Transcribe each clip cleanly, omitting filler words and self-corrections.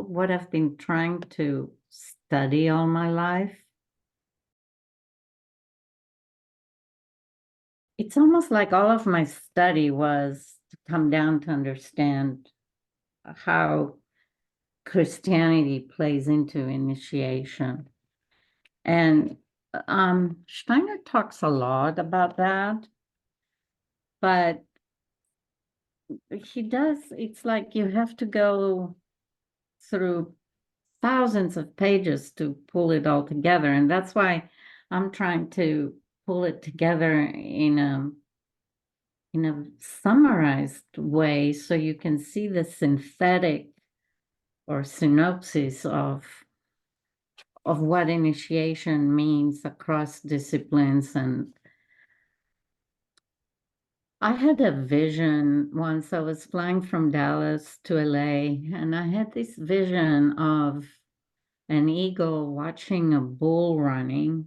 what I've been trying to study all my life. It's almost like all of my study was to come down to understand how Christianity plays into initiation. And Steiner talks a lot about that, but he does, it's like you have to go through thousands of pages to pull it all together. And that's why I'm trying to pull it together in a summarized way so you can see the synthetic or synopsis of what initiation means across disciplines. And I had a vision once. I was flying from Dallas to LA, and I had this vision of an eagle watching a bull running.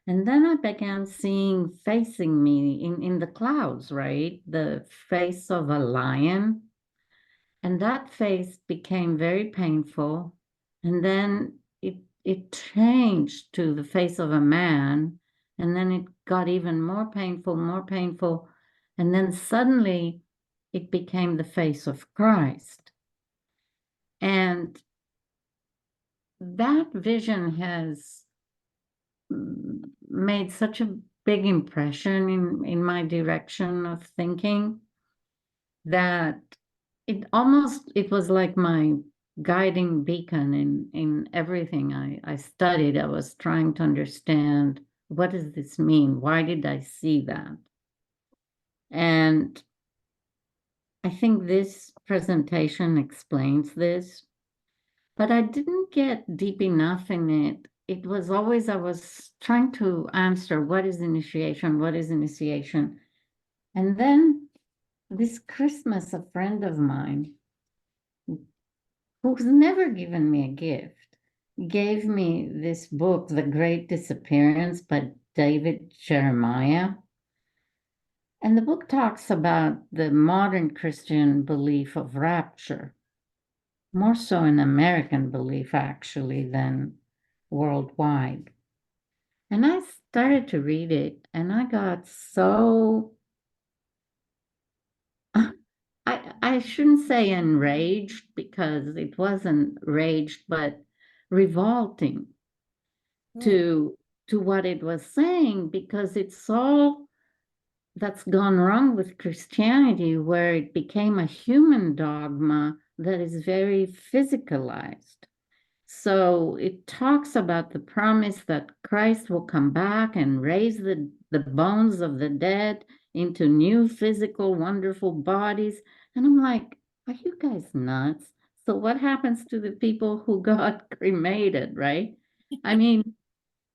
And then I began seeing facing me in the clouds, right? The face of a lion. And that face became very painful. And then it changed to the face of a man. And then it got even more painful, more painful. And then suddenly it became the face of Christ. And that vision has made such a big impression in my direction of thinking that it was like my guiding beacon in everything I studied. I was trying to understand, what does this mean? Why did I see that? And I think this presentation explains this, but I didn't get deep enough in it. It was always, I was trying to answer, what is initiation? What is initiation? And then this Christmas, a friend of mine, who's never given me a gift, gave me this book, The Great Disappearance by David Jeremiah. And the book talks about the modern Christian belief of rapture, more so an American belief, actually, than worldwide. And I started to read it, and I got so, I shouldn't say enraged, because it wasn't raged, but revolting to what it was saying, because it's all that's gone wrong with Christianity, where it became a human dogma that is very physicalized. So it talks about the promise that Christ will come back and raise the bones of the dead into new physical, wonderful bodies. And I'm like, are you guys nuts? So what happens to the people who got cremated, right? I mean,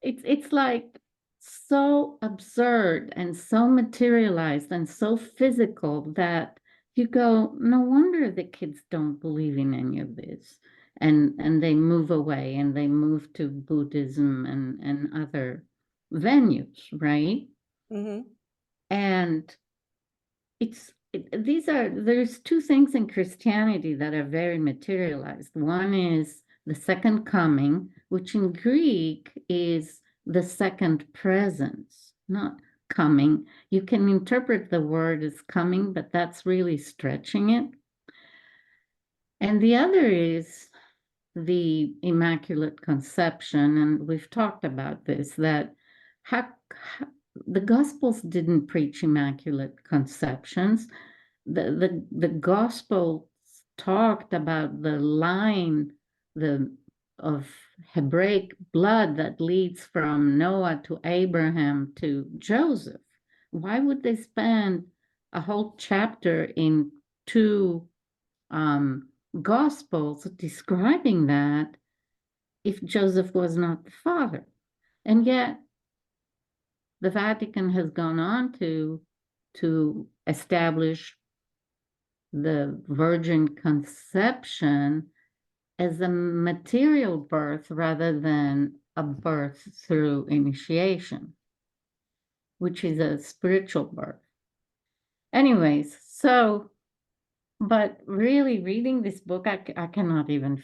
it's like so absurd and so materialized and so physical that you go, no wonder the kids don't believe in any of this. And they move away and they move to Buddhism and other venues, right? Mm-hmm. And there's two things in Christianity that are very materialized. One is the second coming, which in Greek is the second presence, not coming. You can interpret the word as coming, but that's really stretching it. And the other is the Immaculate Conception, and we've talked about this, that the Gospels didn't preach Immaculate Conceptions. The Gospels talked about the line of Hebraic blood that leads from Noah to Abraham to Joseph. Why would they spend a whole chapter in two Gospels describing that if Joseph was not the father? And yet the Vatican has gone on to establish the virgin conception as a material birth rather than a birth through initiation, which is a spiritual birth. Anyways, so, but really reading this book, I cannot even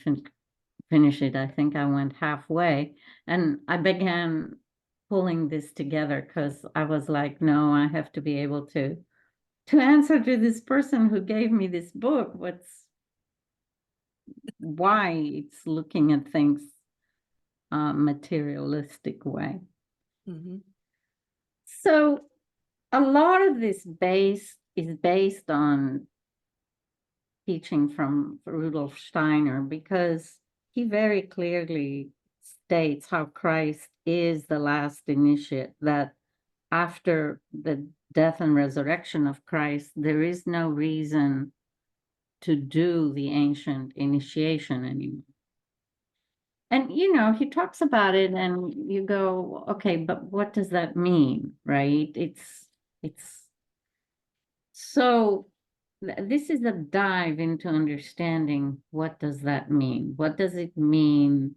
finish it. I think I went halfway, and I began pulling this together because I was like, no, I have to be able to answer to this person who gave me this book, why it's looking at things materialistic way. Mm-hmm. So a lot of this is based on teaching from Rudolf Steiner, because he very clearly states how Christ is the last initiate, that after the death and resurrection of Christ, there is no reason to do the ancient initiation anymore. And, he talks about it and you go, okay, but what does that mean, right? It's so this is a dive into understanding what does that mean? What does it mean?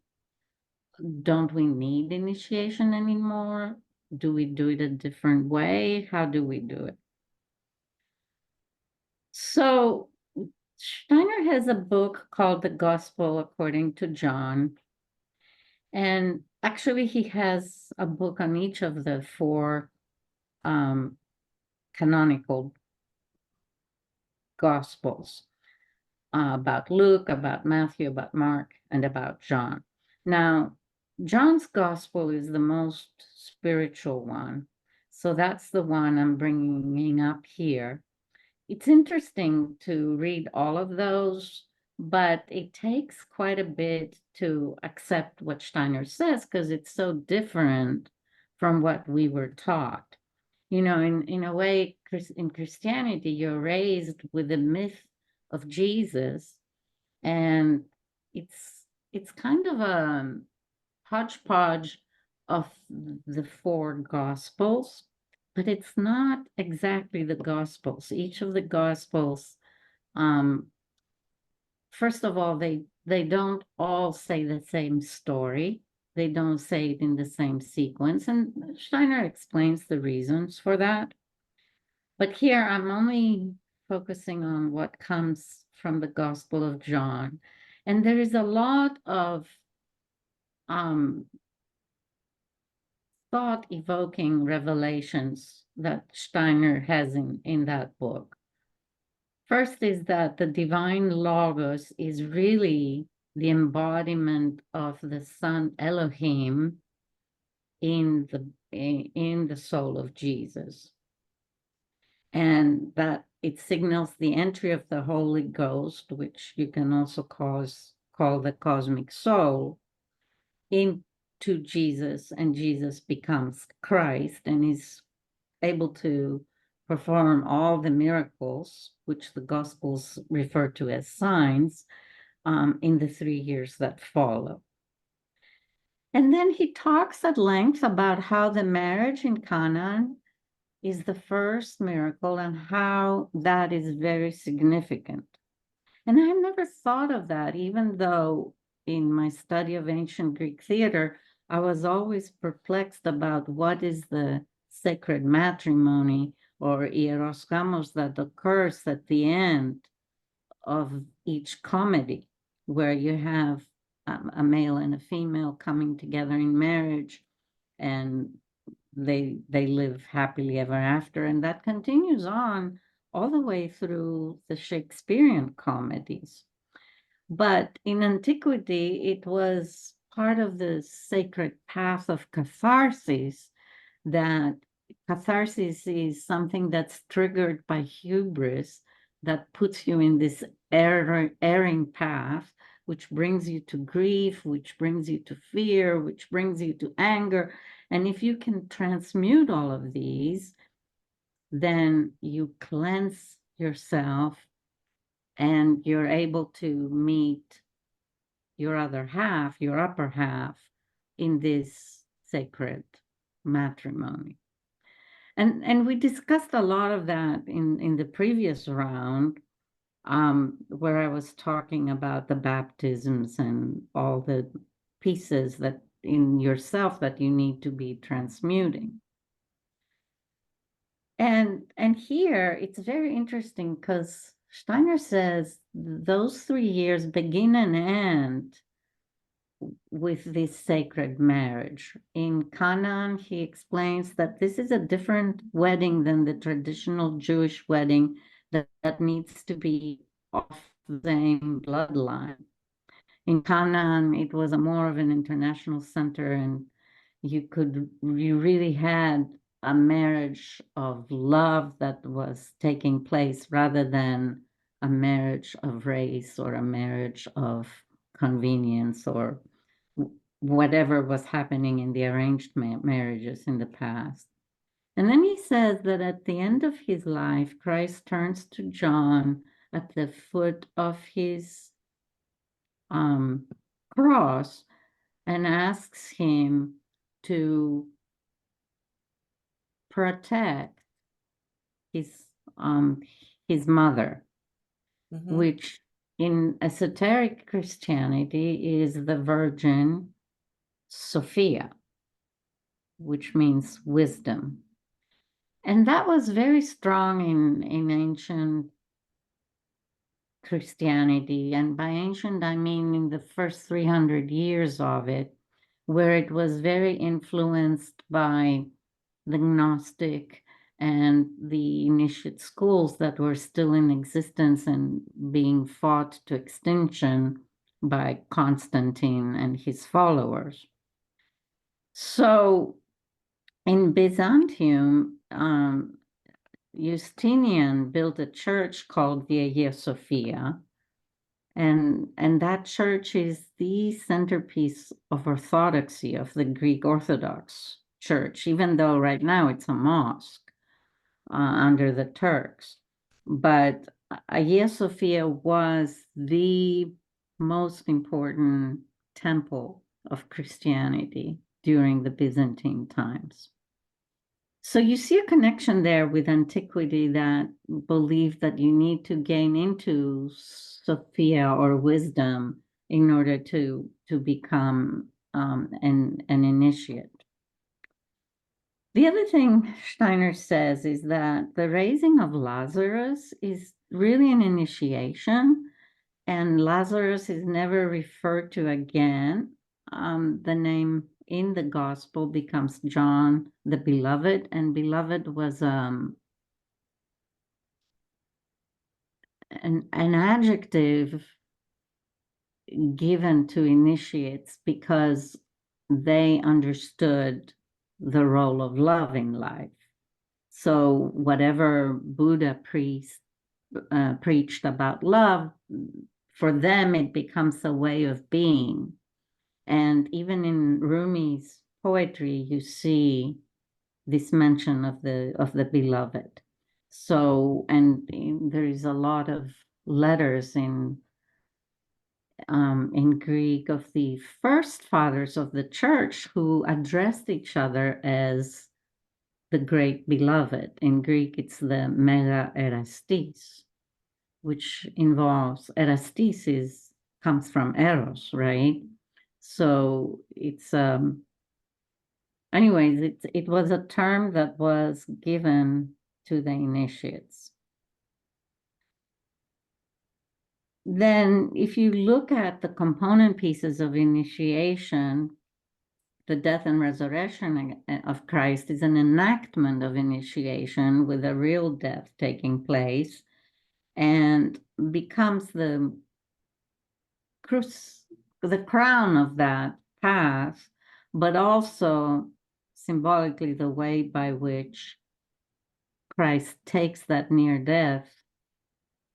Don't we need initiation anymore? Do we do it a different way? How do we do it? So Steiner has a book called The Gospel According to John. And actually, he has a book on each of the four canonical Gospels, about Luke, about Matthew, about Mark, and about John. Now, John's Gospel is the most spiritual one. So that's the one I'm bringing up here. It's interesting to read all of those, but it takes quite a bit to accept what Steiner says because it's so different from what we were taught. In a way, in Christianity, you're raised with the myth of Jesus, and it's kind of a hodgepodge of the four gospels, but it's not exactly the gospels. Each of the gospels, um, first of all, they don't all say the same story. They don't say it in the same sequence, and Steiner explains the reasons for that. But here I'm only focusing on what comes from the Gospel of John. And there is a lot of um, thought evoking revelations that Steiner has in that book. First is that the divine logos is really the embodiment of the Son Elohim in the soul of Jesus, and that it signals the entry of the Holy Ghost, which you can also call the cosmic soul, into Jesus, and Jesus becomes Christ and is able to perform all the miracles, which the Gospels refer to as signs, in the 3 years that follow. And then he talks at length about how the marriage in Canaan is the first miracle and how that is very significant. And I never thought of that, even though in my study of ancient Greek theater, I was always perplexed about what is the sacred matrimony or eros gamos that occurs at the end of each comedy, where you have a male and a female coming together in marriage, and they live happily ever after, and that continues on all the way through the Shakespearean comedies. But in antiquity, it was part of the sacred path of catharsis, that catharsis is something that's triggered by hubris, that puts you in this erring path, which brings you to grief, which brings you to fear, which brings you to anger. And if you can transmute all of these, then you cleanse yourself and you're able to meet your other half, your upper half, in this sacred matrimony. And we discussed a lot of that in the previous round, where I was talking about the baptisms and all the pieces that in yourself that you need to be transmuting. And here it's very interesting because Steiner says those 3 years begin and end with this sacred marriage. In Canaan, he explains that this is a different wedding than the traditional Jewish wedding that needs to be of the same bloodline. In Canaan, it was a more of an international center, and you really had a marriage of love that was taking place rather than a marriage of race or a marriage of convenience or whatever was happening in the arranged marriages in the past. And then he says that at the end of his life, Christ turns to John at the foot of his cross and asks him to protect his his mother, which in esoteric Christianity is the Virgin Sophia, which means wisdom. And that was very strong in ancient Christianity. And by ancient, I mean in the first 300 years of it, where it was very influenced by the Gnostic and the initiate schools that were still in existence and being fought to extinction by Constantine and his followers. So in Byzantium, Justinian built a church called the Hagia Sophia, and that church is the centerpiece of orthodoxy of the Greek Orthodox Church, even though right now it's a mosque under the Turks. But Hagia Sophia was the most important temple of Christianity during the Byzantine times. So you see a connection there with antiquity that believed that you need to gain into Sophia or wisdom in order to become an initiate. The other thing Steiner says is that the raising of Lazarus is really an initiation, and Lazarus is never referred to again. The name in the gospel becomes John the Beloved, and beloved was an adjective given to initiates because they understood the role of love in life. So whatever Buddha preached about love, for them it becomes a way of being. And even in Rumi's poetry, you see this mention of the beloved. So, and there is a lot of letters in Greek of the first fathers of the church who addressed each other as the great beloved. In Greek, it's the mega erastis, which involves erastis comes from eros, right? So it's anyways, it was a term that was given to the initiates. Then if you look at the component pieces of initiation, the death and resurrection of Christ is an enactment of initiation with a real death taking place and becomes the crown of that path, but also symbolically the way by which Christ takes that near death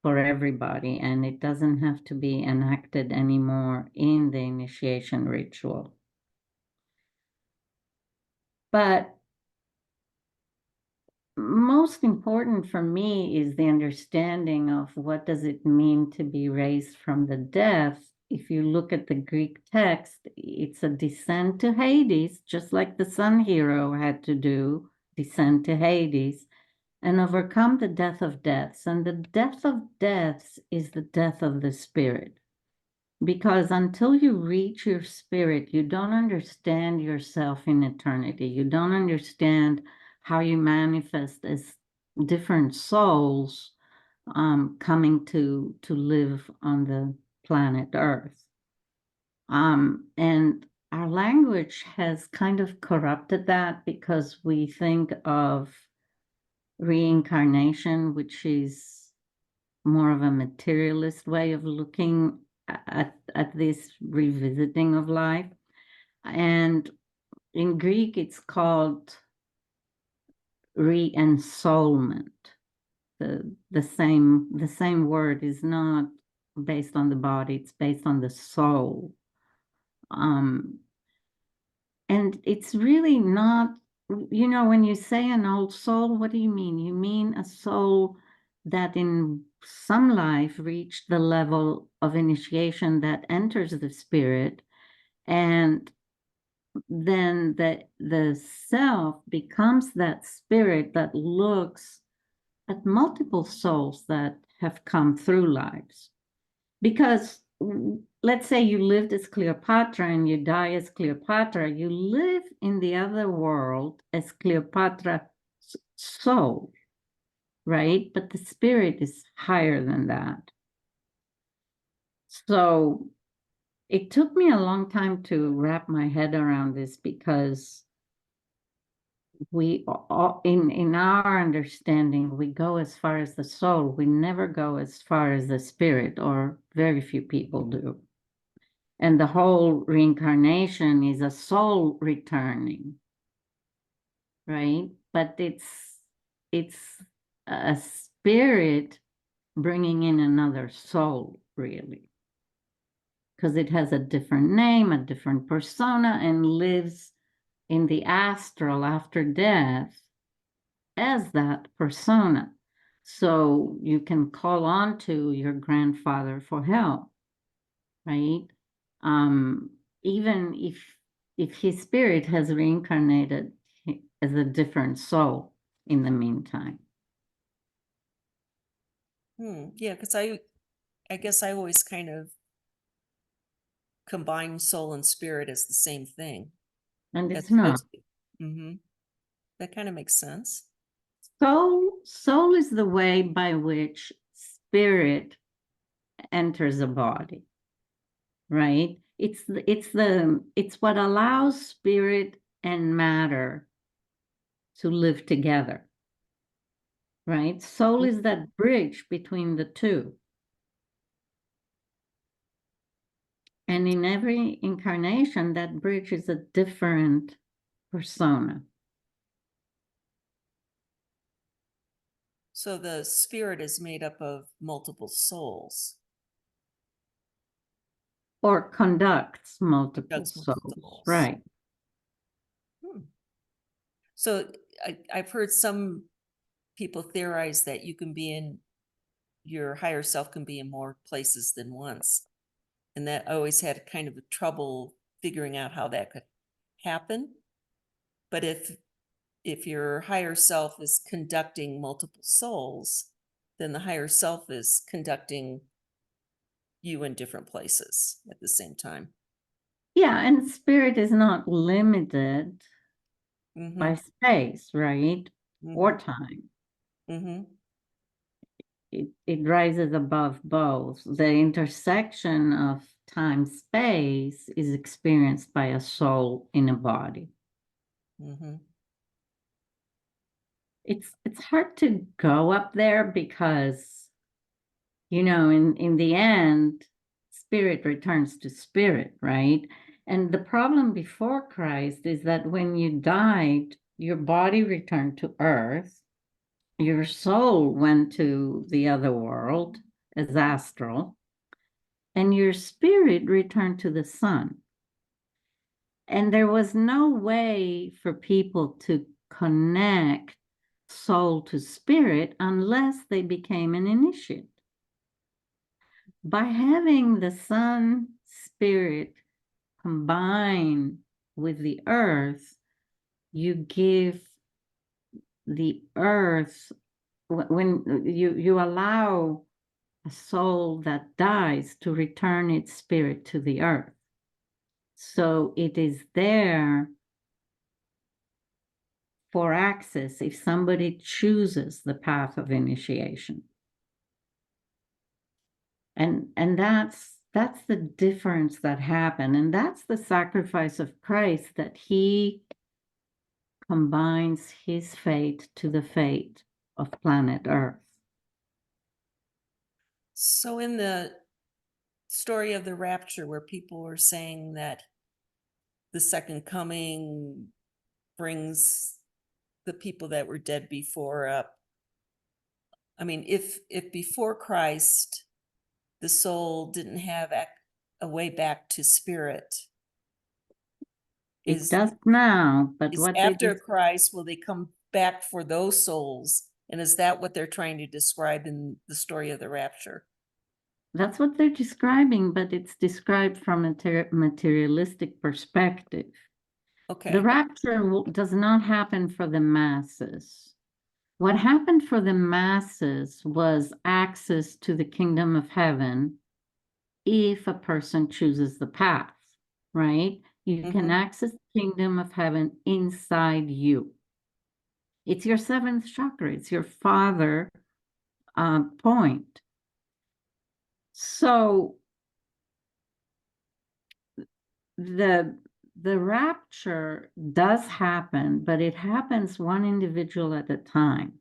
for everybody, and it doesn't have to be enacted anymore in the initiation ritual. But most important for me is the understanding of what does it mean to be raised from the death. If you look at the Greek text, it's a descent to Hades, just like the sun hero had to do, descend to Hades, and overcome the death of deaths. And the death of deaths is the death of the spirit. Because until you reach your spirit, you don't understand yourself in eternity. You don't understand how you manifest as different souls coming to live on the planet Earth. And our language has kind of corrupted that because we think of reincarnation, which is more of a materialist way of looking at this revisiting of life. And in Greek, it's called re-ensoulment. The same word is not based on the body, it's based on the soul. And it's really not, when you say an old soul, what do you mean? You mean a soul that in some life reached the level of initiation that enters the spirit, and then the self becomes that spirit that looks at multiple souls that have come through lives. Because let's say you lived as Cleopatra and you die as Cleopatra, you live in the other world as Cleopatra's soul, right? But the spirit is higher than that. So it took me a long time to wrap my head around this, because we all, in our understanding, we go as far as the soul. We never go as far as the spirit, or very few people do. And the whole reincarnation is a soul returning, right? But it's a spirit bringing in another soul, really, because it has a different name, a different persona, and lives in the astral after death as that persona. So you can call on to your grandfather for help, right? Even if his spirit has reincarnated as a different soul in the meantime. Yeah, because I guess I always kind of combine soul and spirit as the same thing. And As it's not. opposed to, that kind of makes sense. Soul is the way by which spirit enters a body, right? It's what allows spirit and matter to live together, right? Soul is that bridge between the two. And in every incarnation, that bridge is a different persona. So the spirit is made up of multiple souls. Or conducts multiple souls, Souls. right? So I've heard some people theorize that you can be in, your higher self can be in more places than once. And that I always had kind of a trouble figuring out how that could happen. But if your higher self is conducting multiple souls, then the higher self is conducting you in different places at the same time. Yeah, and spirit is not limited by Mm-hmm. space, right? Or Mm-hmm. time. Mm-hmm. It rises above both. The intersection of time space is experienced by a soul in a body. Mm-hmm. It's hard to go up there because, in the end, spirit returns to spirit, right? And the problem before Christ is that when you died, your body returned to earth, your soul went to the other world as astral, and your spirit returned to the sun. And there was no way for people to connect soul to spirit unless they became an initiate. By having the sun spirit combine with the earth, you give the earth, when you allow a soul that dies to return its spirit to the earth. So it is there for access if somebody chooses the path of initiation. And that's the difference that happened. And that's the sacrifice of Christ, that he combines his fate to the fate of planet Earth. So in the story of the rapture, where people were saying that the second coming brings the people that were dead before up. I mean, if before Christ, the soul didn't have a way back to spirit, It is does now, but what they after just Christ, will they come back for those souls? And is that what they're trying to describe in the story of the rapture? that's what they're describing, but it's described from a materialistic perspective. The Okay. rapture does not happen for the masses. What happened for the masses was access to the kingdom of heaven if a person chooses the path, right? You can Mm-hmm. access the kingdom of heaven inside you. It's your seventh chakra, it's your father point. So the rapture does happen, but it happens one individual at a time.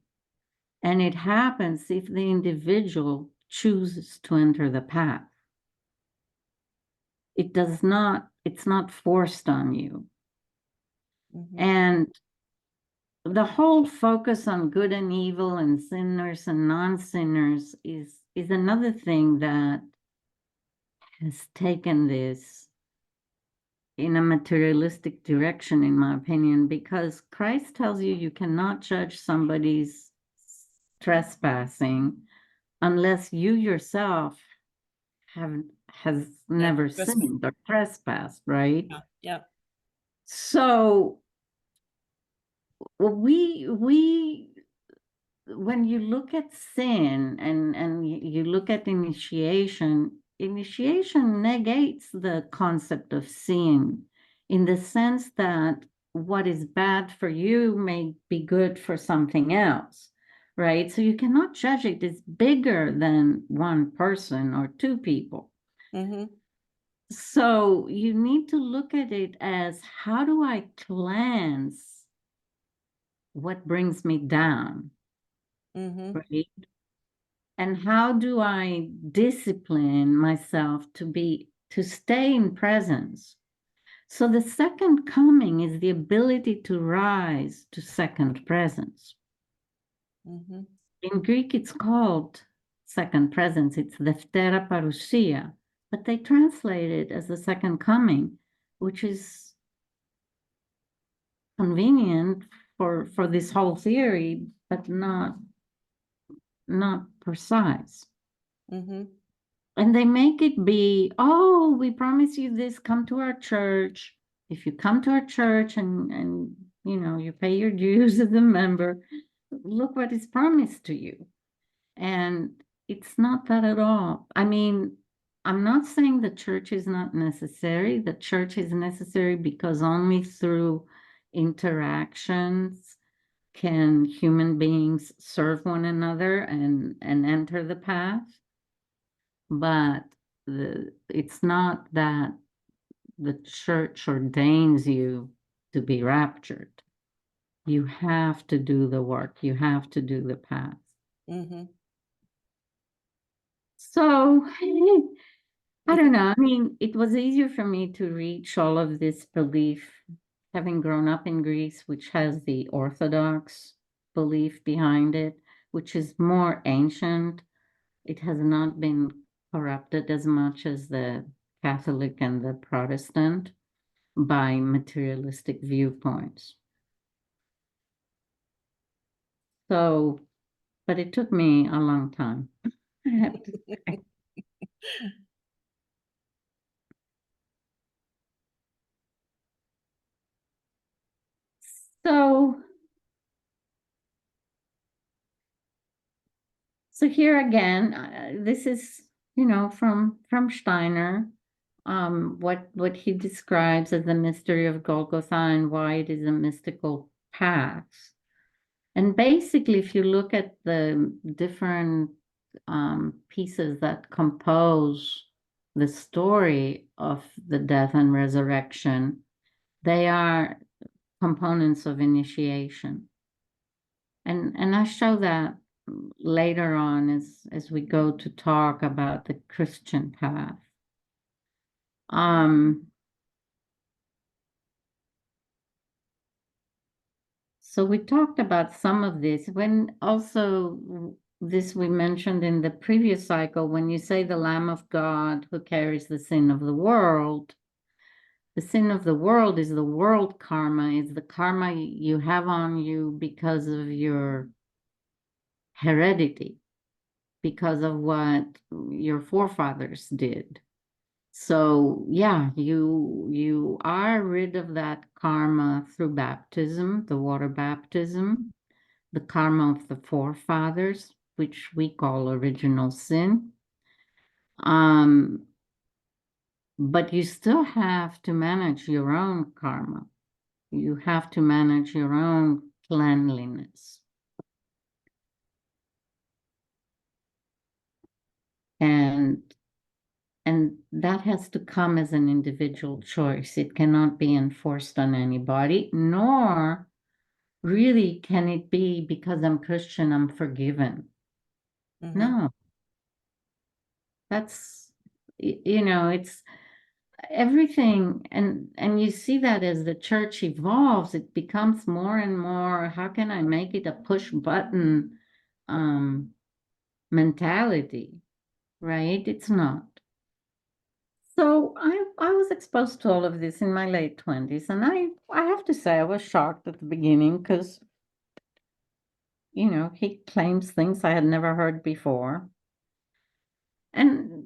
And it happens if the individual chooses to enter the path. It does not, it's not forced on you. Mm-hmm. And the whole focus on good and evil and sinners and non-sinners is another thing that has taken this in a materialistic direction, in my opinion, because Christ tells you you cannot judge somebody's trespassing unless you yourself have has Never never just, sinned or trespassed, right? yeah, yeah. So we when you look at sin and you look at initiation negates the concept of sin in the sense that what is bad for you may be good for something else, right? So you cannot judge it. It's bigger than one person or two people. Mm-hmm. So you need to look at it as, how do I cleanse what brings me down, Mm-hmm. right? And how do I discipline myself to stay in presence? So the second coming is the ability to rise to second presence. Mm-hmm. In Greek, it's called second presence. It's deftera parousia, but they translate it as the second coming, which is convenient for this whole theory, but not precise. Mm-hmm. And they make it be, oh, we promise you this, come to our church. If you come to our church and you pay your dues as a member, look what is promised to you. And it's not that at all. I mean, I'm not saying the church is not necessary. The church is necessary because only through interactions can human beings serve one another and enter the path. But it's not that the church ordains you to be raptured. You have to do the work. You have to do the path. Mm-hmm. So I don't know. I mean, it was easier for me to reach all of this belief, having grown up in Greece, which has the Orthodox belief behind it, which is more ancient. It has not been corrupted as much as the Catholic and the Protestant by materialistic viewpoints. So, but it took me a long time, I have to say. So, so here again, this is, from Steiner, what he describes as the mystery of Golgotha and why it is a mystical path. And basically, if you look at the different pieces that compose the story of the death and resurrection, they are components of initiation. And I show that later on as we go to talk about the Christian path. So we talked about some of this. When also this we mentioned in the previous cycle, when you say the Lamb of God who carries the sin of the world is the world karma, is the karma you have on you because of your heredity, because of what your forefathers did. So yeah, you are rid of that karma through baptism, the water baptism, the karma of the forefathers, which we call original sin. But you still have to manage your own karma. You have to manage your own cleanliness. And that has to come as an individual choice. It cannot be enforced on anybody, nor really can it be because I'm Christian, I'm forgiven. Mm-hmm. No, that's, it's everything. And you see that as the church evolves, it becomes more and more, how can I make it a push button mentality, right? It's not. So I was exposed to all of this in my late 20s, and I have to say I was shocked at the beginning because he claims things I had never heard before. And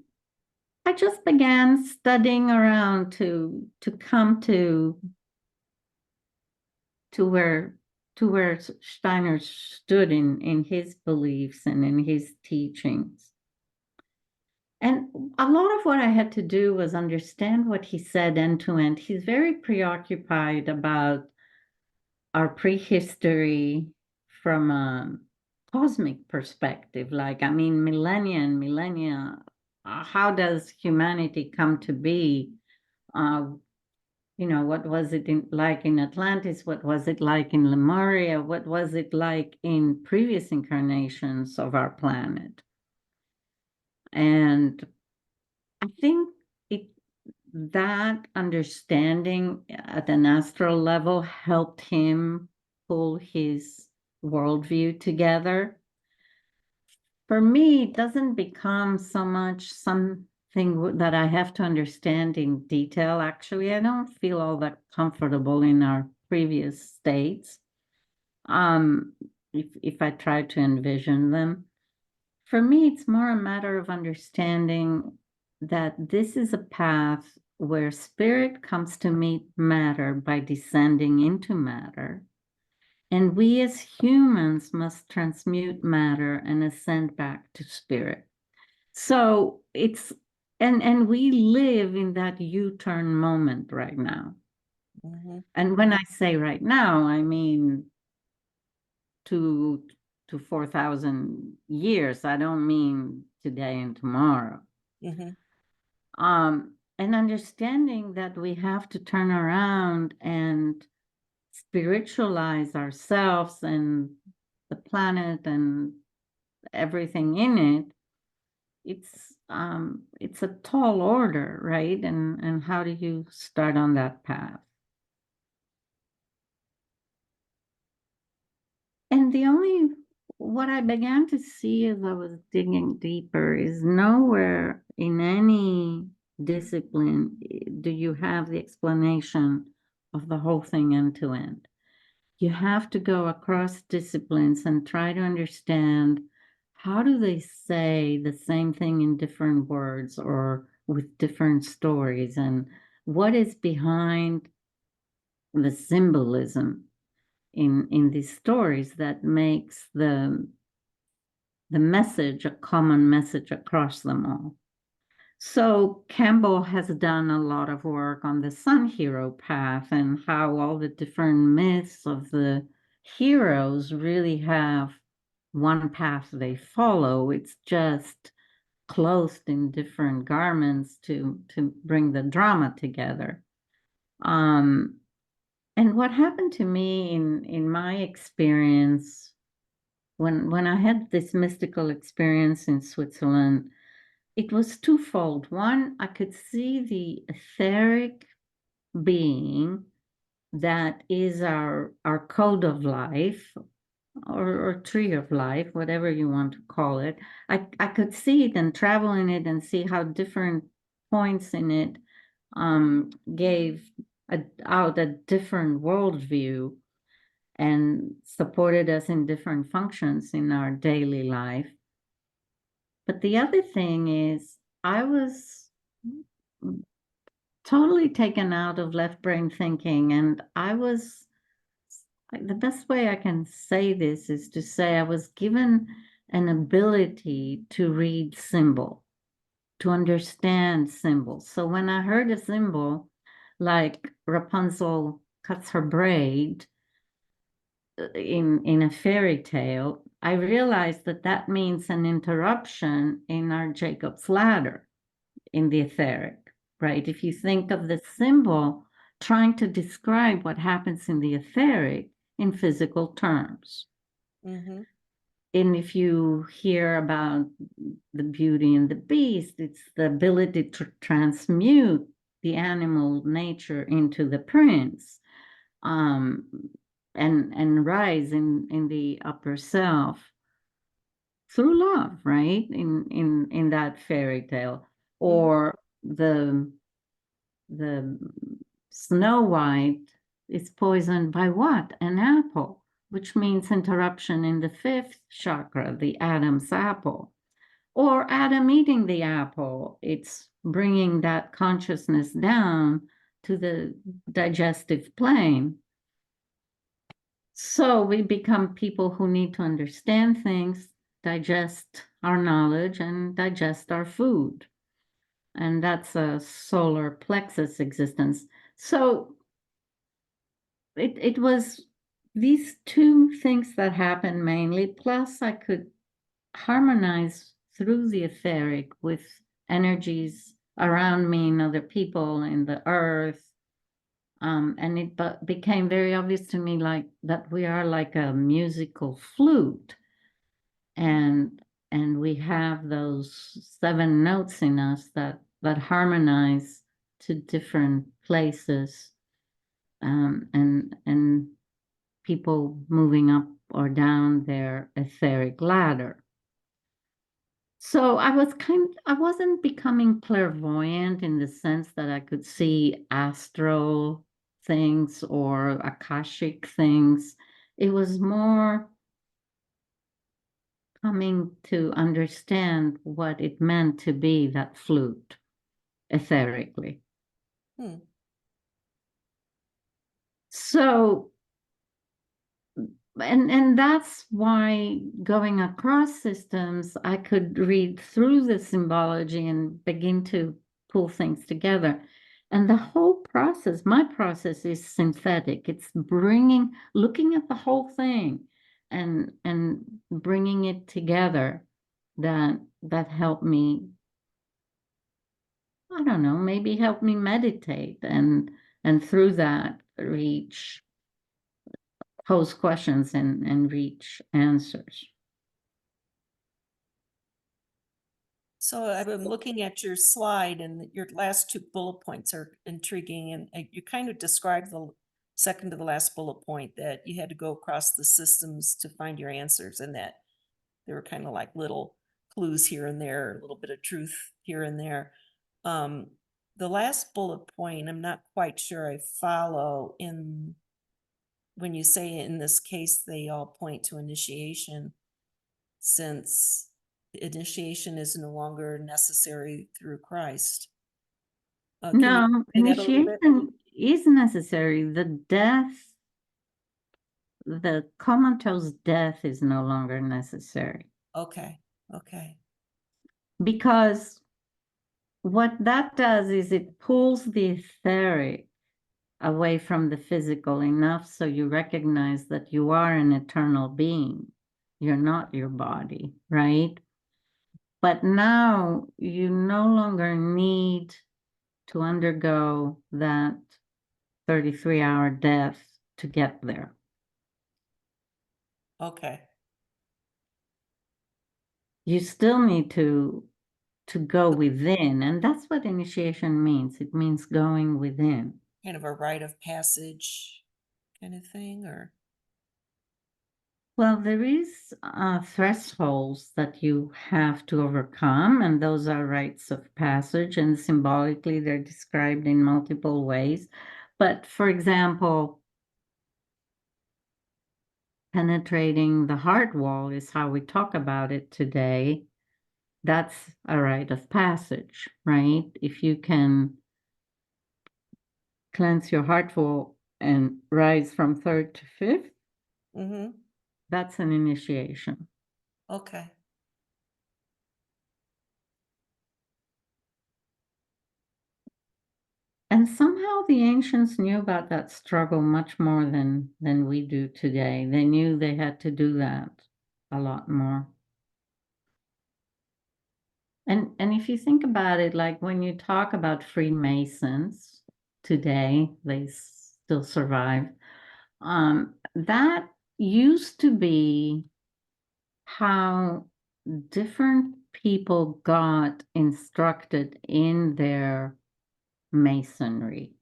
I just began studying around to come to where Steiner stood in his beliefs and in his teachings. And a lot of what I had to do was understand what he said end to end. He's very preoccupied about our prehistory from a cosmic perspective. Like, I mean, millennia and millennia, how does humanity come to be? What was it like in Atlantis? What was it like in Lemuria? What was it like in previous incarnations of our planet? And I think that understanding at an astral level helped him pull his worldview together. For me, it doesn't become so much something that I have to understand in detail. Actually, I don't feel all that comfortable in our previous states. If I try to envision them. For me, it's more a matter of understanding that this is a path where spirit comes to meet matter by descending into matter. And we as humans must transmute matter and ascend back to spirit. So and we live in that U-turn moment right now. Mm-hmm. And when I say right now, I mean to 4,000 years. I don't mean today and tomorrow. Mm-hmm. And understanding that we have to turn around and spiritualize ourselves and the planet and everything in it. It's a tall order, right? And how do you start on that path? And what I began to see as I was digging deeper is nowhere in any discipline do you have the explanation of the whole thing end to end. You have to go across disciplines and try to understand how do they say the same thing in different words or with different stories, and what is behind the symbolism in these stories that makes the message a common message across them all. So Campbell has done a lot of work on the sun hero path and how all the different myths of the heroes really have one path they follow. It's just clothed in different garments to bring the drama together. And what happened to me in my experience when I had this mystical experience in Switzerland, it was twofold. One, I could see the etheric being that is our code of life, or tree of life, whatever you want to call it. I could see it and travel in it and see how different points in it gave out a different worldview and supported us in different functions in our daily life. But the other thing is, I was totally taken out of left brain thinking, and I was, the best way I can say this is to say I was given an ability to read symbol, to understand symbols. So when I heard a symbol like Rapunzel cuts her braid in a fairy tale, I realized that that means an interruption in our Jacob's ladder in the etheric, right? If you think of the symbol trying to describe what happens in the etheric in physical terms. Mm-hmm. And if you hear about the Beauty and the Beast, it's the ability to transmute the animal nature into the prince, um, and rise in the upper self through love, right? In that fairy tale, Mm-hmm. or the Snow White is poisoned by what? An apple, which means interruption in the fifth chakra, the Adam's apple. Or Adam eating the apple, it's bringing that consciousness down to the digestive plane. So we become people who need to understand things, digest our knowledge, and digest our food. And that's a solar plexus existence. So it was these two things that happened mainly, plus I could harmonize through the etheric with energies around me and other people in the earth. And it became very obvious to me like that we are like a musical flute, and we have those 7 notes in us that harmonize to different places, and people moving up or down their etheric ladder. So I wasn't becoming clairvoyant in the sense that I could see astral things or akashic things. It was more coming to understand what it meant to be that flute etherically. Hmm. So, and that's why going across systems, I could read through the symbology and begin to pull things together. And the whole process, my process is synthetic. It's looking at the whole thing and bringing it together that helped me, I don't know, maybe help me meditate and through that pose questions and reach answers. So I've been looking at your slide, and your last 2 bullet points are intriguing. And you kind of described the second to the last bullet point, that you had to go across the systems to find your answers, and that there were kind of like little clues here and there, a little bit of truth here and there. The last bullet point, I'm not quite sure I follow in when you say in this case, they all point to initiation, since initiation is no longer necessary through Christ. Can you No, say that a little bit? initiation is necessary. The comatose death is no longer necessary, Okay, okay. because what that does is it pulls the etheric away from the physical enough so you recognize that you are an eternal being. You're not your body, right? But now you no longer need to undergo that 33-hour death to get there. Okay. You still need to go within, and that's what initiation means. It means going within. Kind of a rite of passage kind of thing, or? Well, there is thresholds that you have to overcome, and those are rites of passage, and symbolically they're described in multiple ways. But for example, penetrating the heart wall is how we talk about it today. That's a rite of passage, right? If you can cleanse your heart wall and rise from third to fifth, Mm-hmm. that's an initiation. Okay. And somehow the ancients knew about that struggle much more than we do today. They knew they had to do that a lot more. And if you think about it, like when you talk about Freemasons today, they still survive. That used to be how different people got instructed in their masonry,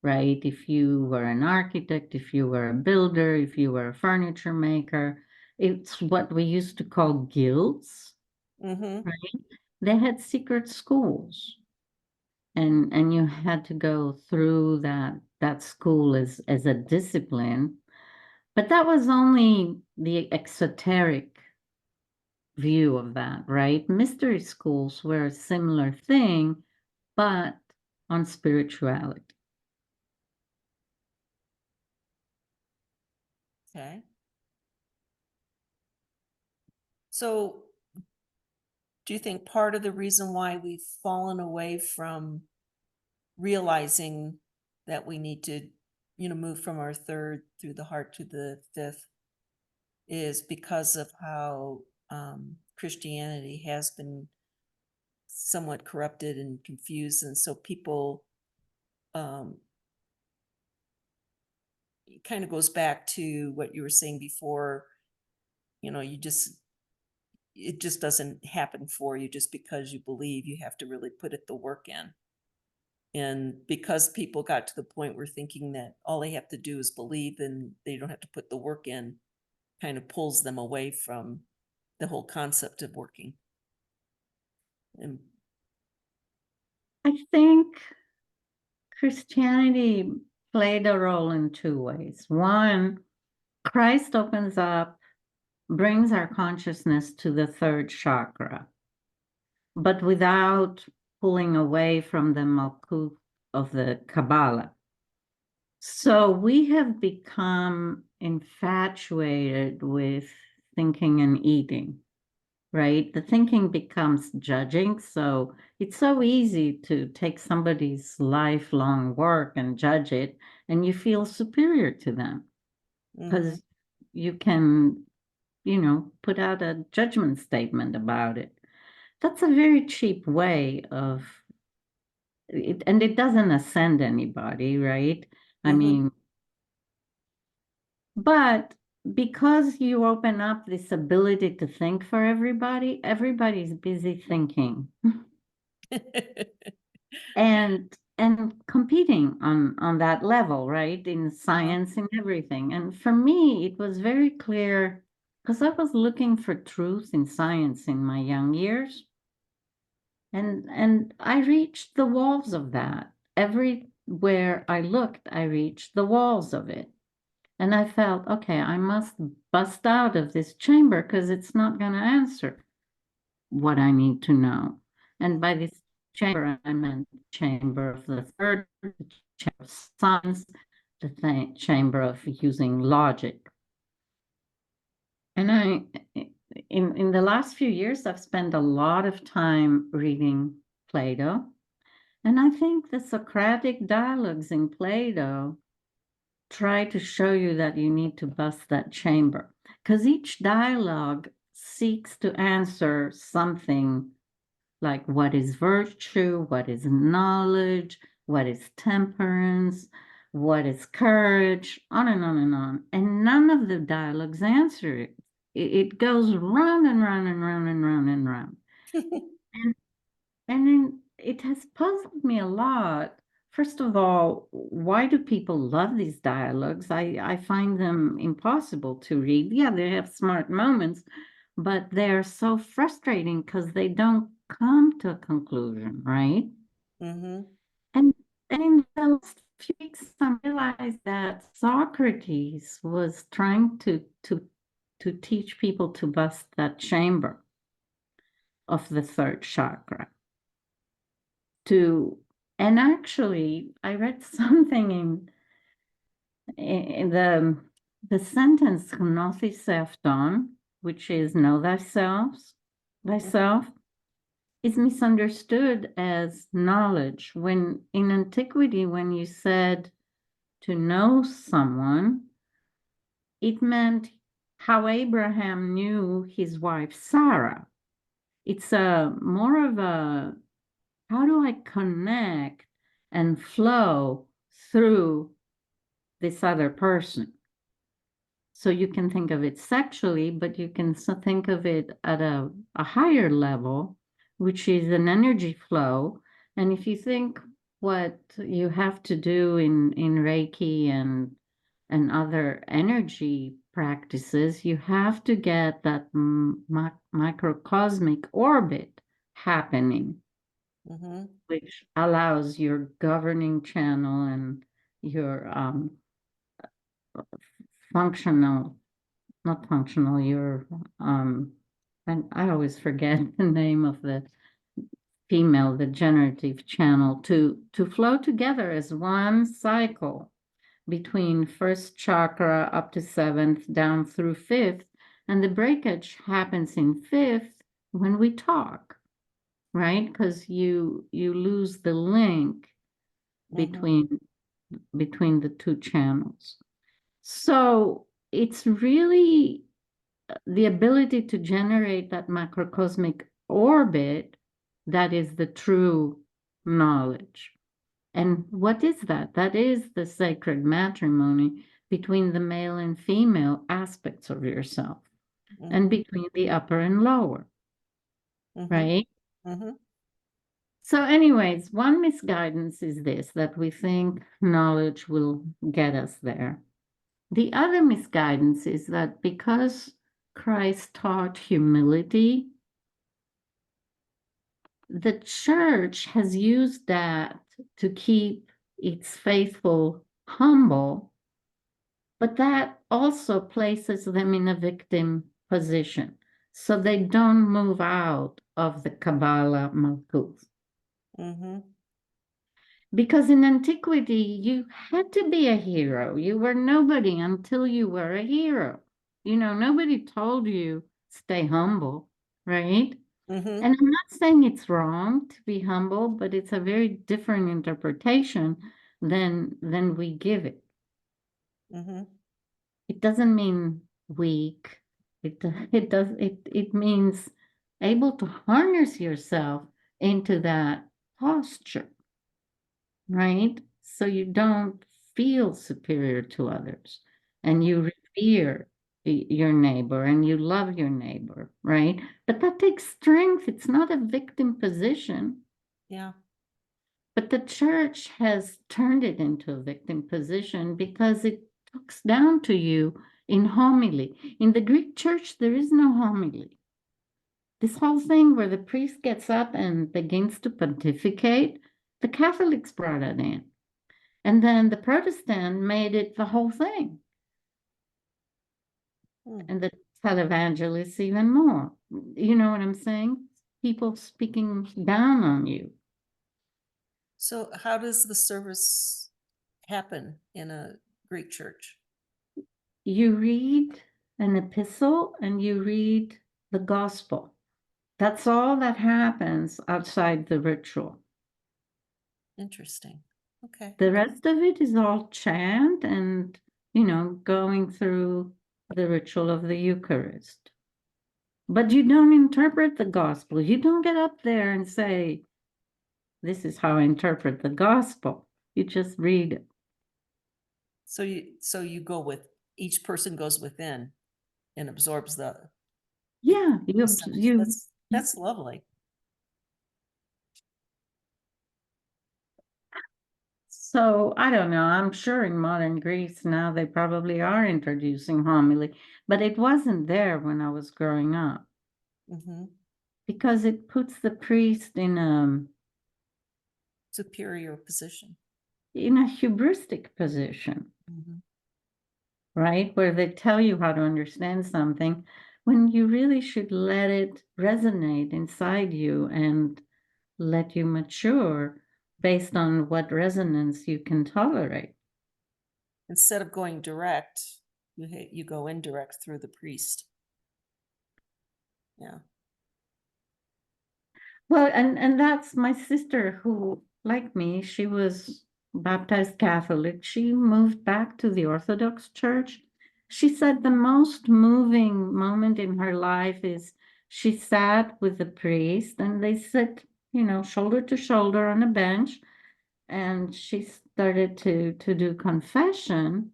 right? If you were an architect, if you were a builder, if you were a furniture maker, it's what we used to call guilds, Mm-hmm. right? They had secret schools, and you had to go through that school as a discipline. But that was only the exoteric view of that, right? Mystery schools were a similar thing, but on spirituality. Okay. So do you think part of the reason why we've fallen away from realizing that we need to, move from our third through the heart to the fifth is because of how Christianity has been somewhat corrupted and confused, and so people, um, it kind of goes back to what you were saying before. It just doesn't happen for you just because you believe. You have to really put the work in. And because people got to the point where thinking that all they have to do is believe and they don't have to put the work in, kind of pulls them away from the whole concept of working. And I think Christianity played a role in two ways. One, Christ opens up, brings our consciousness to the third chakra, but without pulling away from the Malkuth of the Kabbalah. So we have become infatuated with thinking and eating, right? The thinking becomes judging. So it's so easy to take somebody's lifelong work and judge it, and you feel superior to them mm-hmm, because you can, put out a judgment statement about it. That's a very cheap way of it, and it doesn't ascend anybody, right? I mm-hmm. mean, but because you open up this ability to think for everybody, everybody's busy thinking and competing on that level, right? In Uh-huh. science and everything. And for me, it was very clear because I was looking for truth in science in my young years. And I reached the walls of that. Everywhere I looked, I reached the walls of it. And I felt, okay, I must bust out of this chamber because it's not going to answer what I need to know. And by this chamber, I meant the chamber of the third, the chamber of science, the chamber of using logic. And in the last few years, I've spent a lot of time reading Plato. And I think the Socratic dialogues in Plato try to show you that you need to bust that chamber because each dialogue seeks to answer something like what is virtue, what is knowledge, what is temperance, what is courage, on and on and on. And none of the dialogues answer it. It goes round and round and round and round and round. And, and then it has puzzled me a lot. First of all, why do people love these dialogues? I find them impossible to read. Yeah, they have smart moments, but they're so frustrating because they don't come to a conclusion, right? Mm-hmm. And, and in the last few weeks, I realized that Socrates was trying to teach people to bust that chamber of the third chakra. To and actually, I read something in the sentence "Gnosis self-done," which is "know thyself," is misunderstood as knowledge. When in antiquity, when you said to know someone, it meant how Abraham knew his wife Sarah. It's a more of a how do I connect and flow through this other person? So you can think of it sexually, but you can think of it at a higher level, which is an energy flow. And if you think what you have to do in Reiki and other energy practices, you have to get that microcosmic orbit happening, Mm-hmm. which allows your governing channel and your functional, not functional, your and I always forget the name of the female, the generative channel to flow together as one cycle between first chakra up to seventh, down through fifth, and the breakage happens in fifth when we talk, right? Because you lose the link Mm-hmm. between the two channels. So it's really the ability to generate that macrocosmic orbit that is the true knowledge. And what is that? That is the sacred matrimony between the male and female aspects of yourself and Mm-hmm. between the upper and lower, Mm-hmm. right? Mm-hmm. So, anyways, one misguidance is this that we think knowledge will get us there. The other misguidance is that because Christ taught humility, the church has used that to keep its faithful humble, but that also places them in a victim position. So they don't move out of the Kabbalah Malkuth. Mm-hmm. Because in antiquity, you had to be a hero. You were nobody until you were a hero. Nobody told you stay humble, right? Mm-hmm. And I'm not saying it's wrong to be humble, but it's a very different interpretation than we give it. Mm-hmm. It doesn't mean weak. It means able to harness yourself into that posture, right? So you don't feel superior to others and you revere your neighbor and you love your neighbor, right? But that takes strength. It's not a victim position. Yeah. But the church has turned it into a victim position because it talks down to you in homily. In the Greek church, there is no homily. This whole thing where the priest gets up and begins to pontificate, the Catholics brought it in. And then the Protestant made it the whole thing. Hmm. And the televangelists even more. You know what I'm saying? People speaking down on you. So how does the service happen in a Greek church? You read an epistle and you read the gospel. That's all that happens outside the ritual. Interesting. Okay. The rest of it is all chant and, going through the ritual of the Eucharist. but you don't interpret the gospel. You don't get up there and say, this is how I interpret the gospel. You just read it. So you go with, each person goes within and absorbs the Yeah, message. That's lovely. so I don't know. I'm sure in modern Greece now they probably are introducing homily, but it wasn't there when I was growing up Mm-hmm. because it puts the priest Superior position. in a hubristic position, Mm-hmm. right? Where they tell you how to understand something when you really should let it resonate inside you and let you mature based on what resonance you can tolerate. Instead of going direct, you go indirect through the priest. Yeah. Well, and that's my sister who, like me, she was baptized Catholic. She moved back to the Orthodox Church. She said the most moving moment in her life is she sat with the priest and they sit, shoulder to shoulder on a bench, and she started to do confession.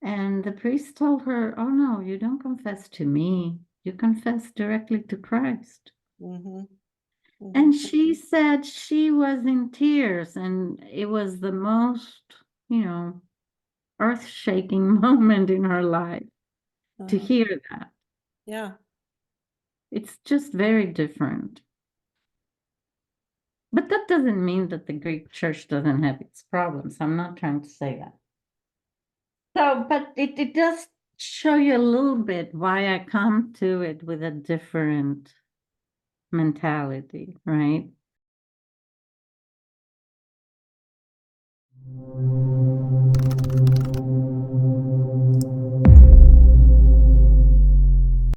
And the priest told her, "Oh no, you don't confess to me. You confess directly to Christ." Mm-hmm. Mm-hmm. And she said she was in tears, and it was the most, earth-shaking moment in her life to Uh-huh. hear that. Yeah. It's just very different. But that doesn't mean that the Greek church doesn't have its problems. I'm not trying to say that. So, but it does show you a little bit why I come to it with a different mentality, right?